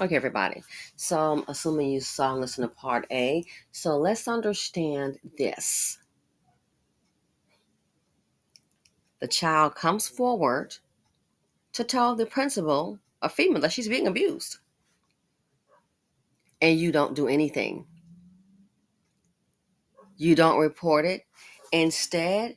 Okay, everybody. So I'm assuming you saw and listened to part A. So let's understand this. The child comes forward to tell the principal, a female, that she's being abused. And you don't do anything. You don't report it. Instead,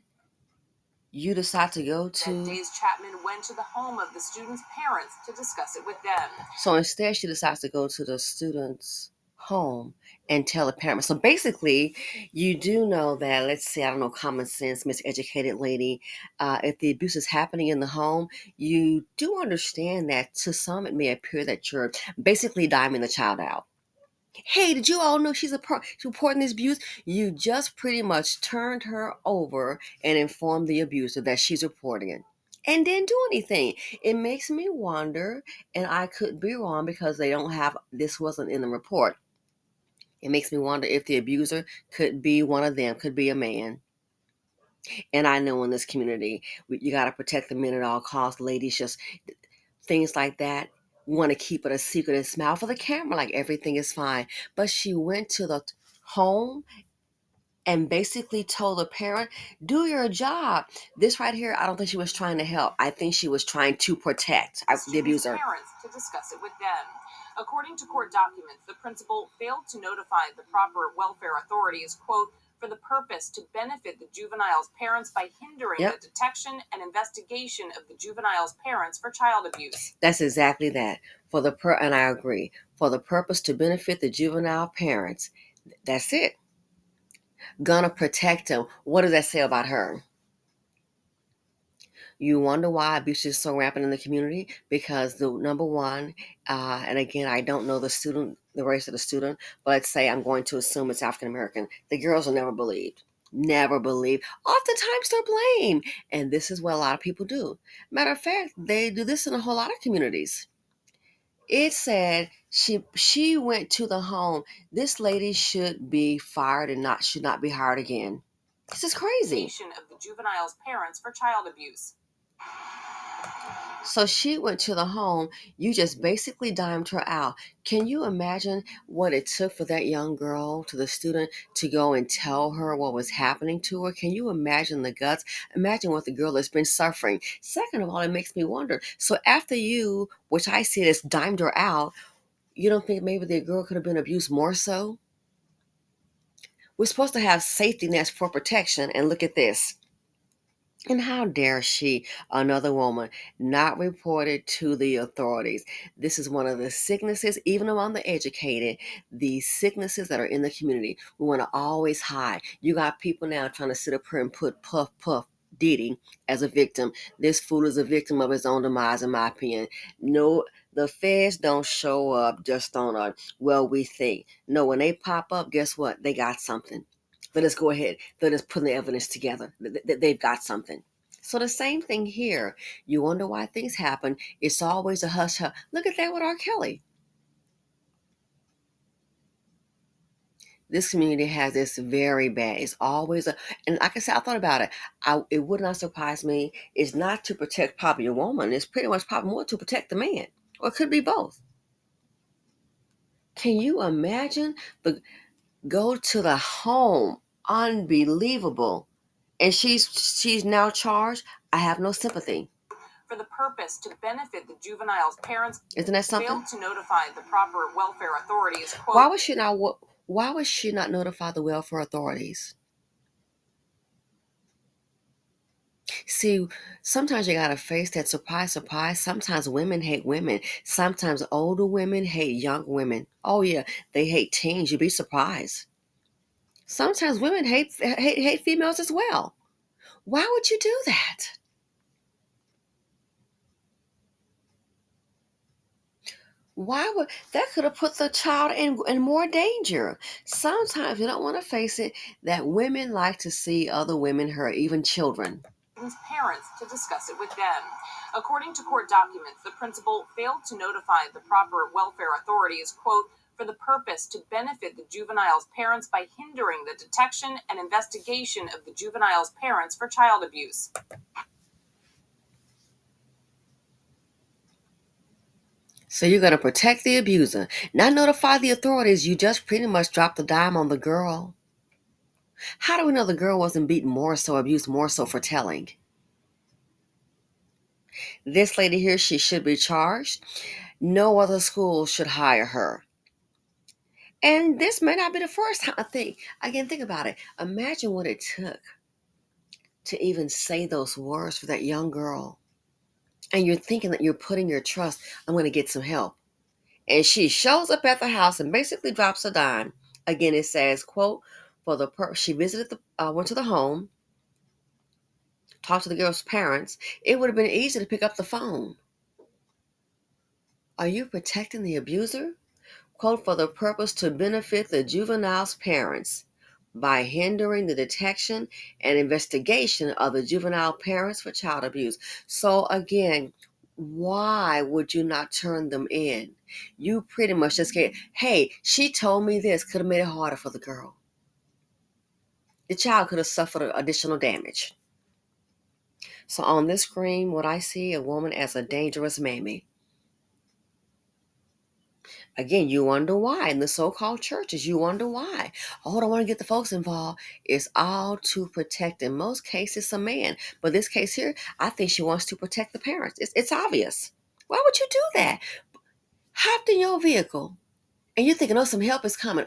you decide to go to. That Days Chapman went to the home of the student's parents to discuss it with them. So instead, she decides to go to the student's home and tell the parent. So basically, you do know that, let's say, I don't know, common sense, miseducated lady, if the abuse is happening in the home, you do understand that to some it may appear that you're basically diming the child out. Hey, did you all know she's reporting this abuse? You just pretty much turned her over and informed the abuser that she's reporting it and didn't do anything. It makes me wonder, and I could be wrong because they don't have, this wasn't in the report. It makes me wonder if the abuser could be one of them, could be a man. And I know in this community, you got to protect the men at all costs. Ladies, just things like that. Want to keep it a secret and smile for the camera like everything is fine. But she went to the home and basically told the parent, do your job. This right here, I don't think she was trying to help. I think she was trying to protect the abuser. Parents to discuss it with them. According to court documents, the principal failed to notify the proper welfare authorities, quote, for the purpose to benefit the juvenile's parents by hindering the detection and investigation of the juvenile's parents for child abuse. That's exactly that. And I agree. For the purpose to benefit the juvenile parents. That's it. Gonna protect them. What does that say about her? You wonder why abuse is so rampant in the community? Because the number one, and again, I don't know the race of the student, but let's say I'm going to assume it's African American. The girls are never believed. Never believed. Oftentimes they're blamed. And this is what a lot of people do. Matter of fact, they do this in a whole lot of communities. It said she went to the home. This lady should be fired and should not be hired again. This is crazy. Of the juvenile's parents for child abuse. So she went to the home. You just basically dimed her out. Can you imagine what it took for that young girl, to the student, to go and tell her what was happening to her? Can you imagine the guts? Imagine what the girl has been suffering. Second of all, it makes me wonder. So after you, which I see as dimed her out, you don't think maybe the girl could have been abused more so? We're supposed to have safety nets for protection, and look at this. And how dare she, another woman, not report it to the authorities? This is one of the sicknesses, even among the educated, the sicknesses that are in the community. We want to always hide. You got people now trying to sit up here and put Puff Puff Diddy as a victim. This fool is a victim of his own demise, in my opinion. No, the feds don't show up just on a, well, we think. No, when they pop up, guess what? They got something. Let us go ahead. Let us put the evidence together. They've got something. So the same thing here. You wonder why things happen. It's always a hush hush. Look at that with R. Kelly. This community has this very bad. It's always and like I said, I thought about it. It would not surprise me. It's not to protect probably a woman. It's pretty much probably more to protect the man. Or it could be both. Can you imagine go to the home? Unbelievable. And she's now charged. I have no sympathy. For the purpose to benefit the juvenile's parents. Isn't that something? Failed to notify the proper welfare authorities. Quote, Why would she not notify the welfare authorities? See, sometimes you gotta face that surprise. Sometimes women hate women. Sometimes older women hate young women. Oh yeah, they hate teens. You'd be surprised. Sometimes women hate females as well. Why would you do that? Why would that could have put the child in more danger? Sometimes you don't want to face it that women like to see other women hurt, even children. Parents to discuss it with them. According to court documents, the principal failed to notify the proper welfare authorities, quote, for the purpose to benefit the juvenile's parents by hindering the detection and investigation of the juvenile's parents for child abuse. So you're going to protect the abuser, not notify the authorities. You just pretty much dropped the dime on the girl. How do we know the girl wasn't beaten more so, abused more so for telling? This lady here, she should be charged. No other school should hire her. And this may not be the first time. Think about it. Imagine what it took to even say those words for that young girl. And you're thinking that you're putting your trust, I'm going to get some help. And she shows up at the house and basically drops a dime. Again, it says, quote, she visited went to the home, talked to the girl's parents. It would have been easy to pick up the phone. Are you protecting the abuser? Quote, for the purpose to benefit the juvenile's parents by hindering the detection and investigation of the juvenile parents for child abuse. So again, why would you not turn them in? You pretty much just get, hey, she told me this, could have made it harder for the girl. The child could have suffered additional damage. So on this screen, what I see, a woman as a dangerous mammy. Again, you wonder why in the so-called churches, you wonder why. Oh, I don't want to get the folks involved. It's all to protect, in most cases, a man. But this case here, I think she wants to protect the parents. It's obvious. Why would you do that? Hopped in your vehicle and you're thinking, oh, some help is coming.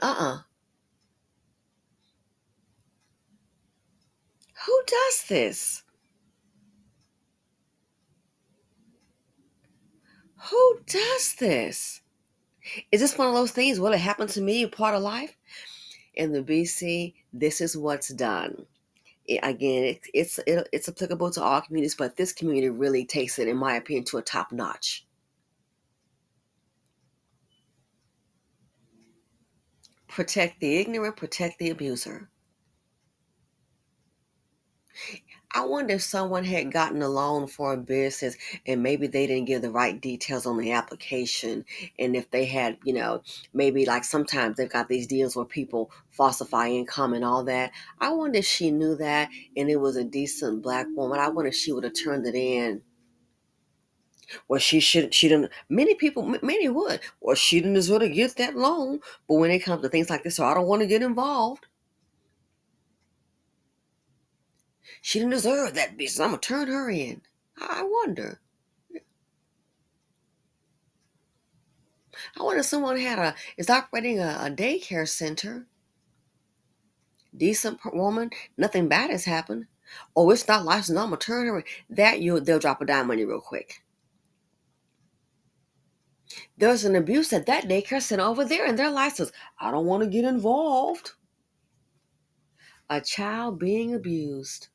Who does this? Who does this? Is this one of those things? Will it happen to me? Part of life? In the BC, this is what's done. It's applicable to all communities, but this community really takes it, in my opinion, to a top notch. Protect the ignorant, protect the abuser. I wonder if someone had gotten a loan for a business and maybe they didn't give the right details on the application. And if they had, maybe like sometimes they've got these deals where people falsify income and all that. I wonder if she knew that and it was a decent black woman. I wonder if she would have turned it in. Well, she didn't, many would. Well, she didn't deserve to get that loan. But when it comes to things like this, so I don't want to get involved. She didn't deserve that business. I'm going to turn her in. I wonder. I wonder if someone is operating a daycare center. Decent woman. Nothing bad has happened. Oh, it's not licensed. I'm going to turn her in. They'll drop a dime on you real quick. There's an abuse at that daycare center over there and they're licensed. I don't want to get involved. A child being abused.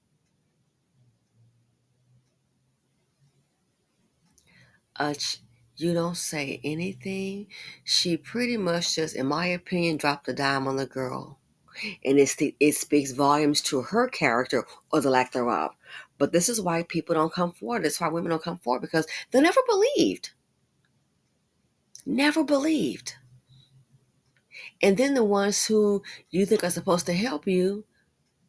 You don't say anything. She pretty much just, in my opinion, dropped the dime on the girl. And it speaks volumes to her character or the lack thereof. But this is why people don't come forward. That's why women don't come forward, because they never believed. Never believed. And then the ones who you think are supposed to help you,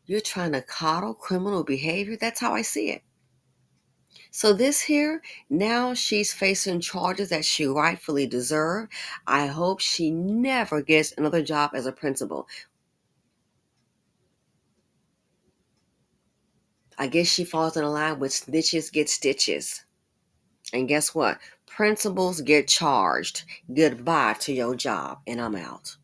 you're trying to coddle criminal behavior. That's how I see it. So this here, now she's facing charges that she rightfully deserved. I hope she never gets another job as a principal. I guess she falls in a line with snitches get stitches. And guess what? Principals get charged. Goodbye to your job. And I'm out.